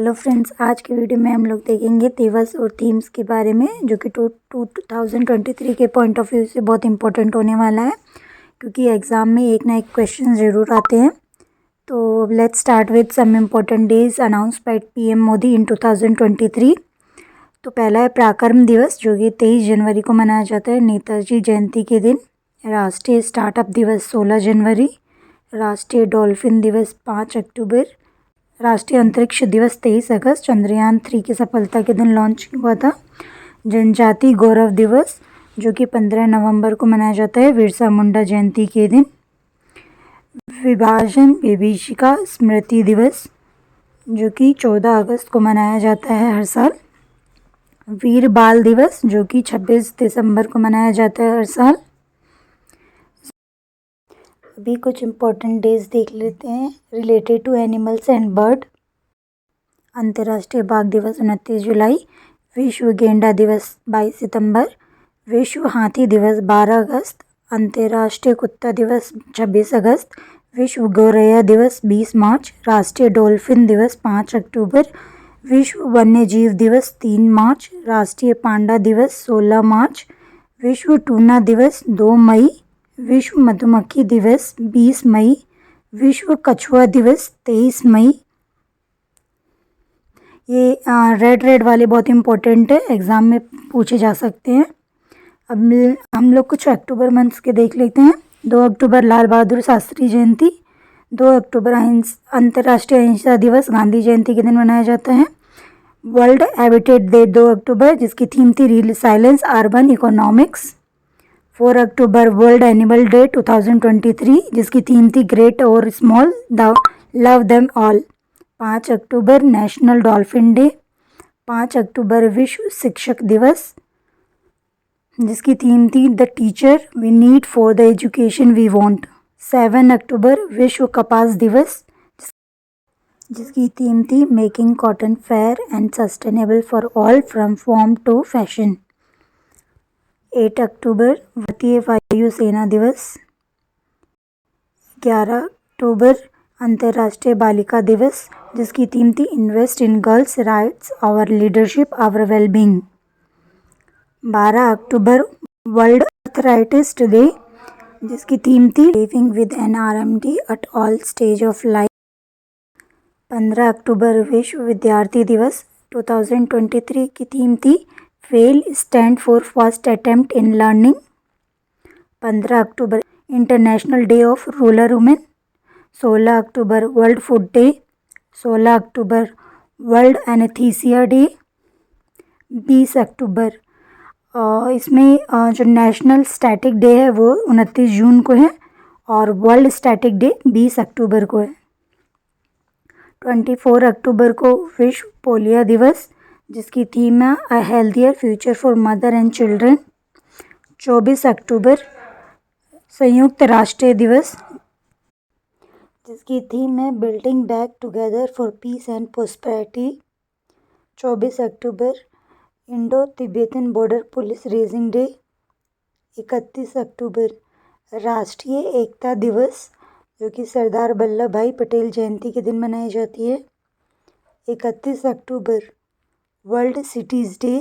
Hello friends, आज के video में हम लोग देखेंगे दिवस और थीम्स के बारे में, जो कि 2023 के पॉइंट ऑफ व्यू से बहुत इंपॉर्टेंट होने वाला है, क्योंकि एग्ज़ाम में एक ना एक क्वेश्चन ज़रूर आते हैं। तो let's start with some important days announce by PM Modi in 2023। तो पहला है पराक्रम दिवस, जो कि 23 जनवरी को मनाया जाता है, नेताजी जयंती के दिन। राष्ट्रीय स्टार्टअप दिवस 16 जनवरी। राष्ट्रीय डॉल्फिन दिवस 5 अक्टूबर। राष्ट्रीय अंतरिक्ष दिवस 23 अगस्त, चंद्रयान 3 की सफलता के दिन लॉन्च हुआ था। जनजाति गौरव दिवस, जो कि 15 नवंबर को मनाया जाता है, बिरसा मुंडा जयंती के दिन। विभाजन विभीषिका स्मृति दिवस, जो कि 14 अगस्त को मनाया जाता है हर साल। वीर बाल दिवस, जो कि 26 दिसंबर को मनाया जाता है हर साल। अभी कुछ इम्पोर्टेंट डेज देख लेते हैं related to animals and bird. अंतर्राष्ट्रीय बाघ दिवस 29 जुलाई। विश्व गेंडा दिवस 22 सितंबर। विश्व हाथी दिवस 12 अगस्त। अंतर्राष्ट्रीय कुत्ता दिवस 26 अगस्त। विश्व गौरैया दिवस 20 मार्च। राष्ट्रीय डॉल्फिन दिवस 5 अक्टूबर। विश्व वन्य जीव दिवस 3 मार्च। राष्ट्रीय पांडा दिवस 16 मार्च। विश्व टूना दिवस 2 मई। विश्व मधुमक्खी दिवस 20 मई। विश्व कछुआ दिवस 23 मई। ये रेड वाले बहुत इंपॉर्टेंट है, एग्ज़ाम में पूछे जा सकते हैं। अब हम लोग कुछ अक्टूबर मंथ्स के देख लेते हैं। 2 अक्टूबर लाल बहादुर शास्त्री जयंती। 2 अक्टूबर अंतर्राष्ट्रीय अहिंसा दिवस गांधी जयंती के दिन मनाया जाता है। वर्ल्ड हैबिटेट डे 2 अक्टूबर, जिसकी थीम थी रिसाइलेंस अर्बन इकोनॉमिक्स। 4 अक्टूबर वर्ल्ड एनिमल डे 2023, जिसकी थीम थी ग्रेट और स्मॉल लव देम ऑल। 5 अक्टूबर नेशनल डॉल्फिन डे। 5 अक्टूबर विश्व शिक्षक दिवस, जिसकी थीम थी the teacher we need for the education we want. 7 अक्टूबर विश्व कपास दिवस, जिसकी थीम थी making cotton fair and sustainable for all from farm to fashion. 8 अक्टूबर भारतीय वायुसेना दिवस। 11 अक्टूबर अंतर्राष्ट्रीय बालिका दिवस, जिसकी थीम थी invest in girls rights our leadership our wellbeing. 12 अक्टूबर वर्ल्ड आर्थराइटिस डे, जिसकी थीम थी living with an RMD at all stage of life. 15 अक्टूबर विश्व विद्यार्थी दिवस 2023 की थीम थी fail stand for first attempt in learning. 15 अक्टूबर international day of rural women. 16 अक्टूबर वर्ल्ड फूड डे। 16 अक्टूबर वर्ल्ड एनेस्थीसिया डे। 20 अक्टूबर इसमें जो नेशनल स्टैटिक डे है वो 29 जून को है, और वर्ल्ड स्टैटिक डे 20 अक्टूबर को है। 24 अक्टूबर को विश्व पोलियो दिवस, जिसकी थीम है अ healthier future for mother and children. 24 अक्टूबर संयुक्त राष्ट्र दिवस, जिसकी थीम है building back together for piece and prosperity. 24 October Indo Tibetan border police raising day. 31 अक्टूबर राष्ट्रीय एकता दिवस, जो कि सरदार वल्लभ भाई पटेल जयंती के दिन मनाई जाती है। 31 अक्टूबर वर्ल्ड सिटीज़ डे,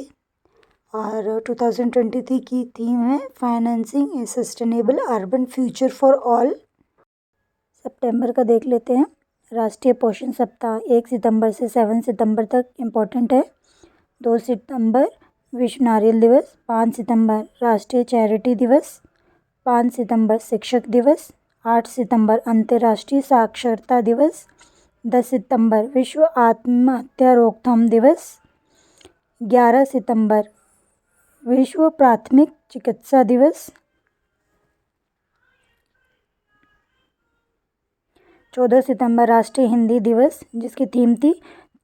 और 2023 की थीम है financing a sustainable urban future for all. सितंबर का देख लेते हैं। राष्ट्रीय पोषण सप्ताह 1 सितंबर से 7 सितंबर तक इम्पोर्टेंट है। 2 सितंबर विश्व नारियल दिवस। 5 सितंबर राष्ट्रीय चैरिटी दिवस। 5 सितंबर शिक्षक दिवस। 8 सितंबर अंतर्राष्ट्रीय साक्षरता दिवस। 10 सितंबर विश्व आत्महत्या रोकथाम दिवस। 11 सितंबर विश्व प्राथमिक चिकित्सा दिवस। 14 सितंबर राष्ट्रीय हिंदी दिवस, जिसकी थीम थी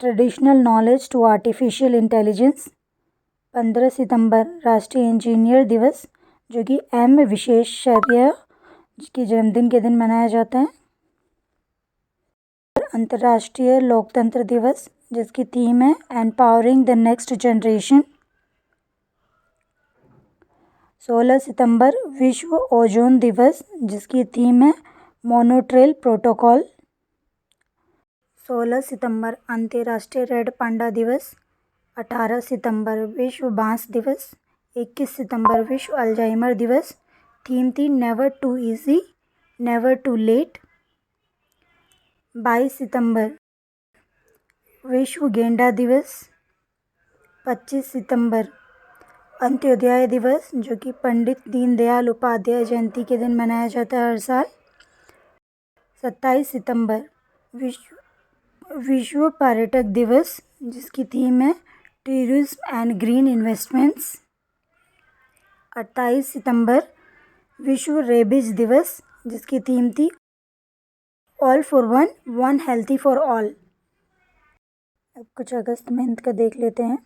traditional knowledge to artificial intelligence. 15 सितंबर राष्ट्रीय इंजीनियर दिवस, जो कि एम विश्वेश्वरैया के जन्मदिन के दिन मनाया जाता है। अंतर्राष्ट्रीय लोकतंत्र दिवस, जिसकी थीम है एम्पावरिंग द नेक्स्ट जनरेशन। 16 सितंबर विश्व ओजोन दिवस, जिसकी थीम है मॉन्ट्रियल प्रोटोकॉल। 16 सितंबर अंतर्राष्ट्रीय रेड पांडा दिवस। 18 सितंबर विश्व बांस दिवस। 21 सितंबर विश्व अल्जाइमर दिवस। थीम थी never too easy never too late. 22 सितंबर विश्व गेंडा दिवस। 25 सितंबर अंत्योदय दिवस, जो कि पंडित दीनदयाल उपाध्याय जयंती के दिन मनाया जाता है हर साल। 27 सितंबर विश्व पर्यटक दिवस, जिसकी थीम है टूरिज्म एंड ग्रीन इन्वेस्टमेंट्स। 28 सितंबर विश्व रेबीज दिवस, जिसकी थीम थी all for one, one healthy for all. अब कुछ अगस्त मंथ का देख लेते हैं।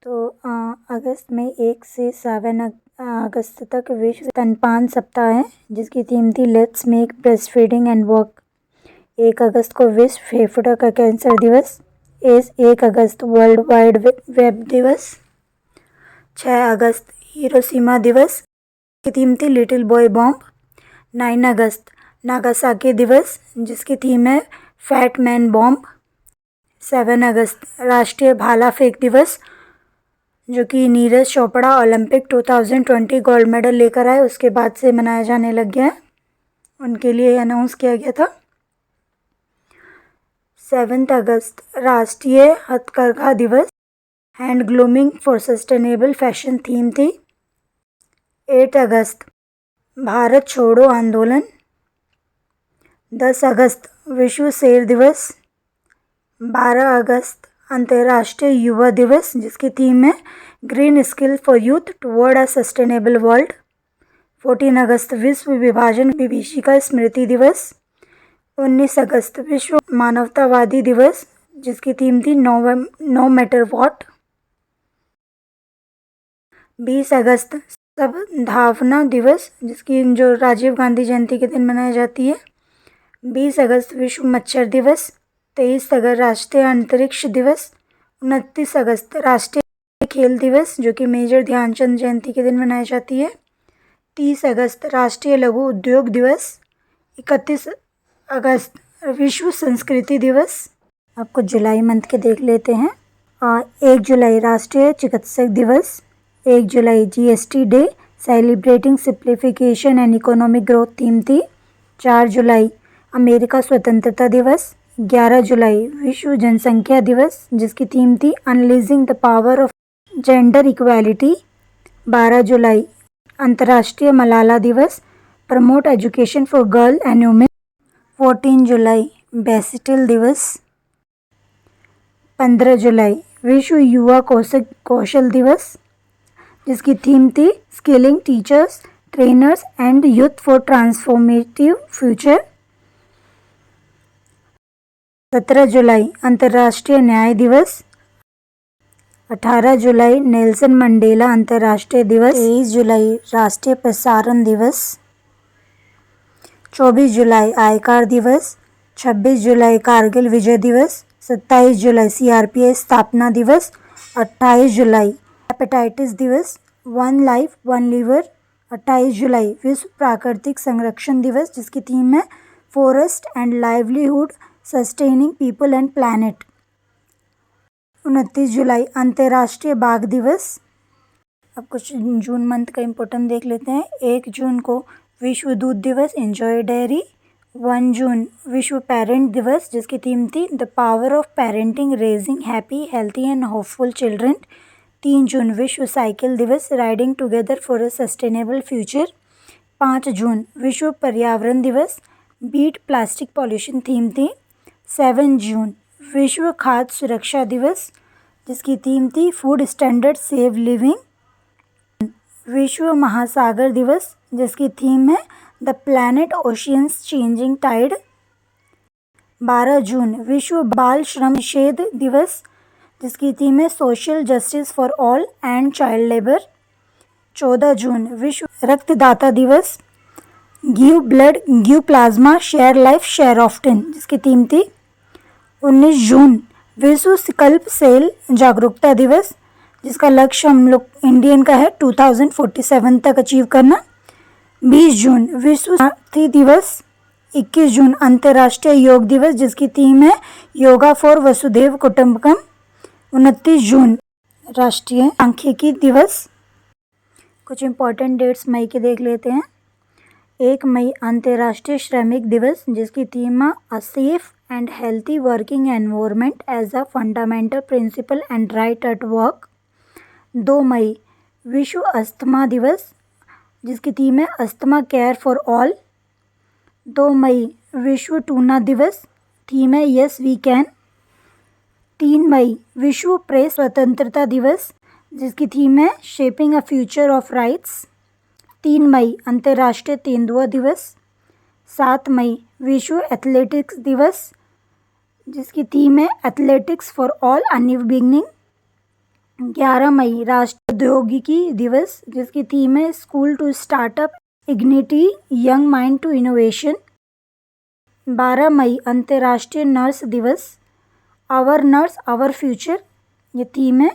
तो अगस्त में 1 से 7 अगस्त तक विश्व स्तनपान सप्ताह है, जिसकी थीम थी let's make breast feeding and work. 1 अगस्त को विश्व फेफड़े का कैंसर दिवस। 1 अगस्त वर्ल्ड वाइड वेब दिवस। 6 अगस्त हिरोशिमा दिवस, की थीम थी लिटिल बॉय बॉम्ब। 9 अगस्त नागासाकी दिवस, जिसकी थीम है फैट मैन बॉम्ब। 7 अगस्त राष्ट्रीय भाला फेंक दिवस, जो कि Neeraj Chopra Olympic 2020 gold medal लेकर आए, उसके बाद से मनाया जाने लग गया है, उनके लिए अनाउंस किया गया था। 7 अगस्त राष्ट्रीय हथकरघा दिवस, hand looming for sustainable fashion theme थी। 8 अगस्त भारत छोड़ो आंदोलन। 10 अगस्त विश्व शेर दिवस। 12 अगस्त अंतर्राष्ट्रीय युवा दिवस, जिसकी थीम है green skill for youth toward a sustainable world. 14 अगस्त विश्व विभाजन विभीषिका स्मृति दिवस। 19 अगस्त विश्व मानवतावादी दिवस, जिसकी थीम थी नो मैटर व्हाट। 20 अगस्त सद्भावना दिवस, जो राजीव गांधी जयंती के दिन मनाई जाती है। 20 अगस्त विश्व मच्छर दिवस। 23 अगस्त राष्ट्रीय अंतरिक्ष दिवस। 29 अगस्त राष्ट्रीय खेल दिवस, जो कि मेजर ध्यानचंद जयंती के दिन मनाई जाती है। 30 अगस्त राष्ट्रीय लघु उद्योग दिवस। 31 अगस्त विश्व संस्कृति दिवस। अब कुछ जुलाई मंथ के देख लेते हैं। 1 जुलाई राष्ट्रीय चिकित्सक दिवस। 1 जुलाई GST day, celebrating simplification and economic growth theme थी। 4 जुलाई अमेरिका स्वतंत्रता दिवस। 11 जुलाई विश्व जनसंख्या दिवस, जिसकी थीम थी unleashing the power of gender equality. 12 जुलाई अंतर्राष्ट्रीय मलाला दिवस, promote education for girl and women. 14 जुलाई बेसिटल दिवस। 15 जुलाई विश्व युवा कौशल दिवस, जिसकी थीम थी skilling teachers, trainers and youth for transformative future. 17 जुलाई अंतर्राष्ट्रीय न्याय दिवस। 18 जुलाई नेल्सन मंडेला अंतर्राष्ट्रीय दिवस। 23 जुलाई राष्ट्रीय प्रसारण दिवस। 24 जुलाई आयकर दिवस। 26 जुलाई कारगिल विजय दिवस। 27 जुलाई सीआरपीएफ स्थापना दिवस। 28 जुलाई हेपेटाइटिस दिवस, वन लाइफ वन लीवर। 28 जुलाई विश्व प्राकृतिक संरक्षण दिवस, जिसकी थीम है forest and livelihood sustaining people and planet. 29 जुलाई अंतर्राष्ट्रीय बाघ दिवस। अब कुछ जून मंथ का इम्पोर्टेंट देख लेते हैं। 1 जून को विश्व दूध दिवस, एंजॉय डेयरी। 1 जून विश्व पेरेंट दिवस, जिसकी थीम थी the power of parenting raising happy healthy and hopeful children. 3 जून विश्व साइकिल दिवस, riding together for a sustainable future. 5 जून विश्व पर्यावरण दिवस, बीट प्लास्टिक पॉल्यूशन थीम थी। 7 जून विश्व खाद्य सुरक्षा दिवस, जिसकी थीम थी फूड स्टैंडर्ड सेव लिविंग। विश्व महासागर दिवस, जिसकी थीम है the planet oceans changing tide. 12 जून विश्व बाल श्रम निषेध दिवस, जिसकी थीम है social justice for all and child labour. 14 जून विश्व रक्तदाता दिवस, give blood give plasma share life share often, जिसकी थीम थी। 19 जून विश्व संकल्प सेल जागरूकता दिवस, जिसका लक्ष्य हम लोग इंडियन का है 2047 तक अचीव करना। 20 जून विश्व साथी दिवस, 21 जून अंतर्राष्ट्रीय योग दिवस जिसकी थीम है योगा फॉर वसुधैव कुटुंबकम। 29 जून राष्ट्रीय सांख्यिकी दिवस। कुछ इम्पोर्टेंट डेट्स मई के देख लेते हैं। 1 मई अंतर्राष्ट्रीय श्रमिक दिवस जिसकी थीम है a safe and healthy working environment as a fundamental principle and right at work. 2 मई विश्व अस्थमा दिवस जिसकी थीम है अस्थमा केयर फॉर ऑल। 2 मई विश्व टूना दिवस, थीम है यस वी कैन। 3 मई विश्व प्रेस स्वतंत्रता दिवस जिसकी थीम है shaping a future of rights. 3 मई अंतर्राष्ट्रीय तेंदुआ दिवस। 7 मई विश्व एथलेटिक्स दिवस जिसकी थीम है athletics for all a new beginning. 11 मई राष्ट्रीय प्रौद्योगिकी दिवस जिसकी थीम है school to startup igniting young mind to innovation. 12 मई अंतर्राष्ट्रीय नर्स दिवस, आवर नर्स आवर फ्यूचर ये थीम है।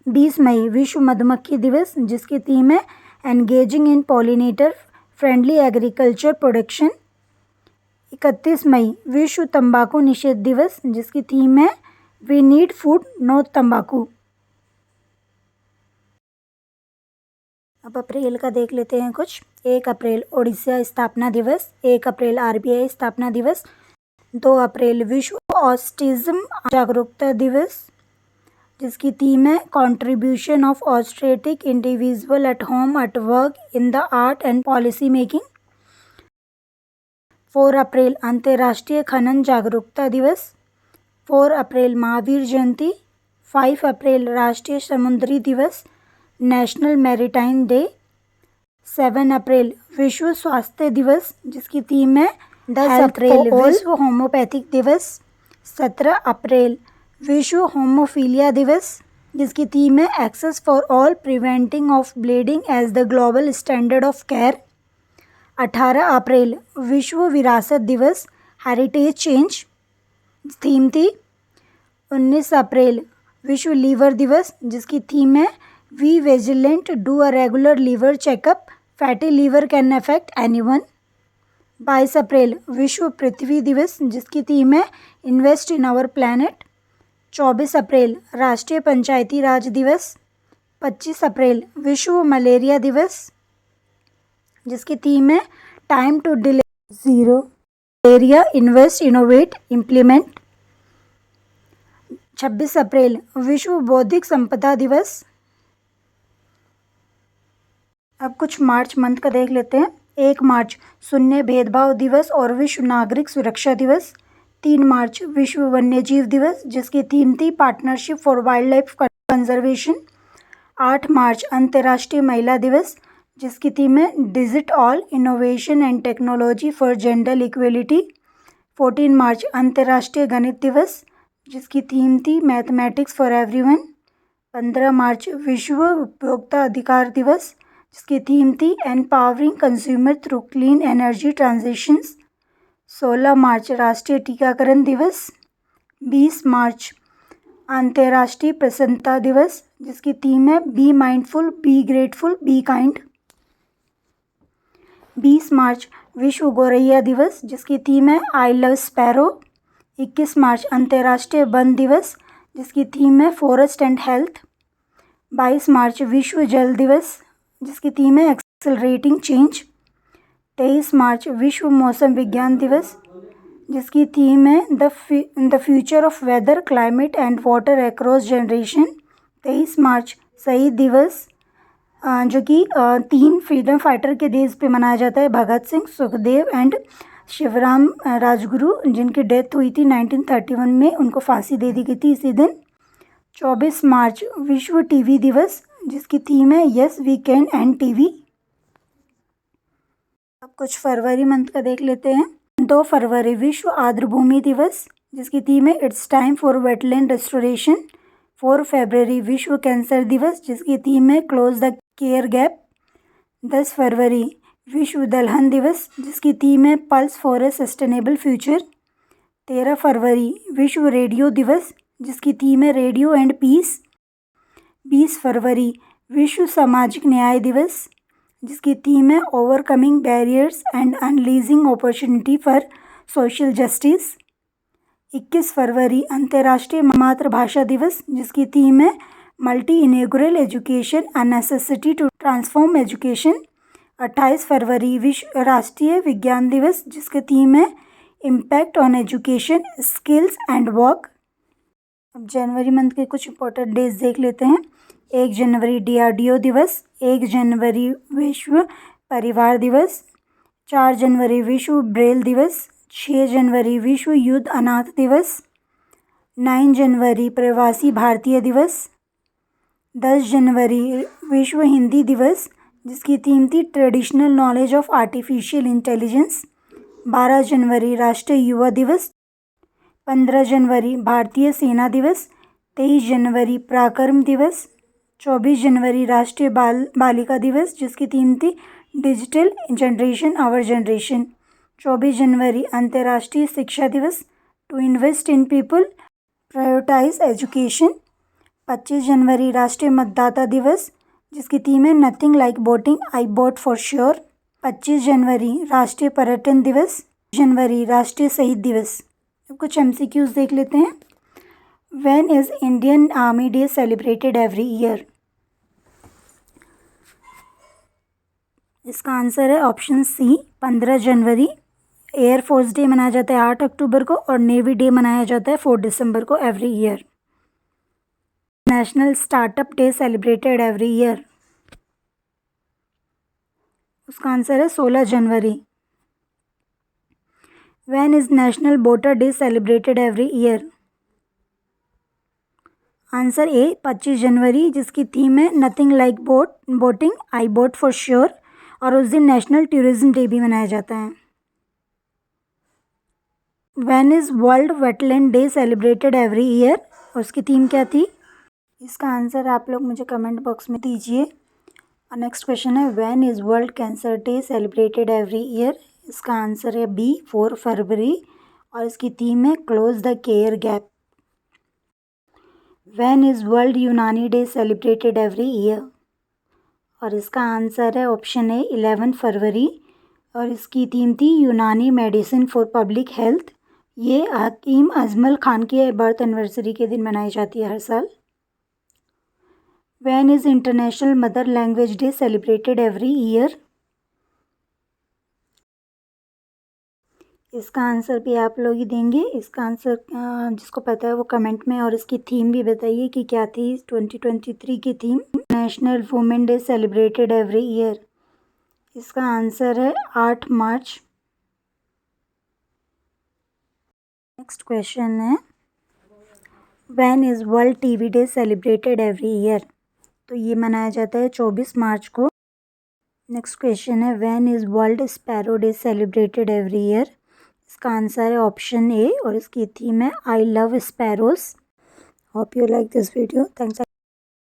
20 मई विश्व मधुमक्खी दिवस जिसकी थीम है engaging in pollinator friendly agriculture production. 31 मई विश्व तंबाकू निषेध दिवस जिसकी थीम है वी नीड फूड नो तंबाकू। अब अप्रैल का देख लेते हैं कुछ। 1 अप्रैल ओडिशा स्थापना दिवस। 1 अप्रैल आरबीआई स्थापना दिवस। 2 अप्रैल विश्व ऑटिज्म जागरूकता दिवस जिसकी थीम है contribution of autistic individual at home at work in the art and policy making. 4 अप्रैल अंतर्राष्ट्रीय खनन जागरूकता दिवस। 4 अप्रैल महावीर जयंती। 5 अप्रैल राष्ट्रीय समुद्री दिवस नेशनल मैरीटाइम डे। 7 अप्रैल विश्व स्वास्थ्य दिवस जिसकी थीम है 10 अप्रैल विश्व होम्योपैथिक दिवस। 17 अप्रैल विश्व होमोफीलिया दिवस जिसकी थीम है access for all preventing of bleeding as the global standard of care. 18 अप्रैल विश्व विरासत दिवस हेरिटेज चेंज थीम थी। 19 अप्रैल विश्व लीवर दिवस जिसकी थीम है we vigilant do a regular liver checkup fatty liver can affect anyone. 22 अप्रैल विश्व पृथ्वी दिवस जिसकी थीम है इन्वेस्ट इन आवर प्लैनेट। 24 अप्रैल राष्ट्रीय पंचायती राज दिवस। 25 अप्रैल विश्व मलेरिया दिवस जिसकी थीम है time to deliver zero malaria invest innovate implement. 26 अप्रैल विश्व बौद्धिक संपदा दिवस। अब कुछ मार्च मंथ का देख लेते हैं। 1 मार्च शून्य भेदभाव दिवस और विश्व नागरिक सुरक्षा दिवस। 3 मार्च विश्व वन्यजीव दिवस जिसकी थीम थी partnership for wild life conservation. 8 मार्च अंतर्राष्ट्रीय महिला दिवस जिसकी थीम है digit all innovation and technology for gender equality. 14 मार्च अंतर्राष्ट्रीय गणित दिवस जिसकी थीम थी मैथमेटिक्स फॉर एवरीवन। 15 मार्च विश्व उपभोक्ता अधिकार दिवस जिसकी थीम थी empowering consumer through clean energy transitions. 16 मार्च राष्ट्रीय टीकाकरण दिवस। 20 मार्च अंतर्राष्ट्रीय प्रसन्नता दिवस जिसकी थीम है be mindful be grateful be kind. 20 मार्च विश्व गौरैया दिवस जिसकी थीम है आई लव स्पैरो। 21 मार्च अंतर्राष्ट्रीय वन दिवस जिसकी थीम है फॉरेस्ट एंड हेल्थ। 22 मार्च विश्व जल दिवस जिसकी थीम है एक्सेलरेटिंग चेंज। 23 मार्च विश्व मौसम विज्ञान दिवस जिसकी थीम है the future of weather climate and water across generation. 23 मार्च शहीद दिवस जो कि 3 फ्रीडम फाइटर के डेज पे मनाया जाता है, भगत सिंह, सुखदेव एंड शिवराम राजगुरु जिनकी डेथ हुई थी 1931 में, उनको फांसी दे दी गई थी इसी दिन। 24 मार्च विश्व टीवी दिवस जिसकी थीम है yes we can end TB. अब कुछ फरवरी मंथ का देख लेते हैं। 2 फरवरी विश्व आर्द्रभूमि दिवस जिसकी थीम है it's time for wetland restoration. 4 फरवरी विश्व कैंसर दिवस जिसकी थीम है क्लोज द केयर गैप। 10 फरवरी विश्व दलहन दिवस जिसकी थीम है pulse for a sustainable future. 13 फरवरी विश्व रेडियो दिवस जिसकी थीम है रेडियो एंड पीस। 20 फरवरी विश्व सामाजिक न्याय दिवस जिसकी थीम है overcoming barriers and unleashing opportunity for social justice. 21 फरवरी अंतर्राष्ट्रीय मातृभाषा दिवस, जिसकी थीम है multi inaugural education a necessity to transform education. 28 फरवरी विश्व राष्ट्रीय विज्ञान दिवस, जिसकी थीम है impact on education skills and work. अब जनवरी मंथ के कुछ इंपॉर्टेंट डेज देख लेते हैं। 1 जनवरी DRDO दिवस, 1 जनवरी विश्व परिवार दिवस, 4 जनवरी विश्व ब्रेल दिवस, 6 जनवरी विश्व युद्ध अनाथ दिवस, 9 जनवरी प्रवासी भारतीय दिवस, 10 जनवरी विश्व हिंदी दिवस, जिसकी थीम थी traditional knowledge of artificial intelligence. 12 जनवरी राष्ट्रीय युवा दिवस, 15 जनवरी भारतीय सेना दिवस, 23 जनवरी पराक्रम दिवस, 24 जनवरी राष्ट्रीय बालिका दिवस, जिसकी थीम थी डिजिटल जनरेशन आवर जनरेशन। 24 जनवरी अंतर्राष्ट्रीय शिक्षा दिवस, to invest in people prioritize education. 25 जनवरी राष्ट्रीय मतदाता दिवस, जिसकी थीम है nothing like voting, I vote for sure. 25 जनवरी राष्ट्रीय पर्यटन दिवस, जनवरी राष्ट्रीय शहीद दिवस। अब कुछ MCQs देख लेते हैं। When is Indian army day celebrated every year? इसका आंसर है ऑप्शन सी 15 जनवरी। एयरफोर्स डे मनाया जाता है 8 अक्टूबर को और नेवी डे मनाया जाता है 4 दिसंबर को every year. National startup day celebrated every year? उसका आंसर है 16 जनवरी। When is national voter day celebrated every year? Answer ए 25 जनवरी, जिसकी थीम है nothing like voting, I vote for sure, और उस दिन नेशनल टूरिज्म डे भी मनाया जाता है। When is world wetland day celebrated every year? उसकी थीम क्या थी? इसका आंसर आप लोग मुझे कमेंट बॉक्स में दीजिए। और नेक्स्ट क्वेश्चन है when is world cancer day celebrated every year? इसका आंसर है बी 4 फरवरी, और इसकी थीम है close the care gap. When is world यूनानी डे सेलिब्रेटेड एवरी ईयर? और इसका आंसर है ऑप्शन ए 11 फरवरी, और इसकी थीम थी यूनानी मेडिसिन फॉर पब्लिक हेल्थ। ये हकीम अजमल खान की बर्थ एनिवर्सरी के दिन मनाई जाती है हर साल। When is international mother language day celebrated every year? इसका आंसर भी आप लोग ही देंगे। इसका आंसर जिसको पता है वो कमेंट में, और इसकी थीम भी बताइए कि क्या थी 2023 की theme. National women day celebrated every year? इसका आंसर है 8 मार्च। नेक्स्ट क्वेश्चन है when is world TV day celebrated every year? तो ये मनाया जाता है 24 मार्च को। नेक्स्ट क्वेश्चन है when is world sparrow day celebrated every year? इसका आंसर है ऑप्शन ए, और इसकी थीम है I love sparrows. Hope you like this video. Thanks.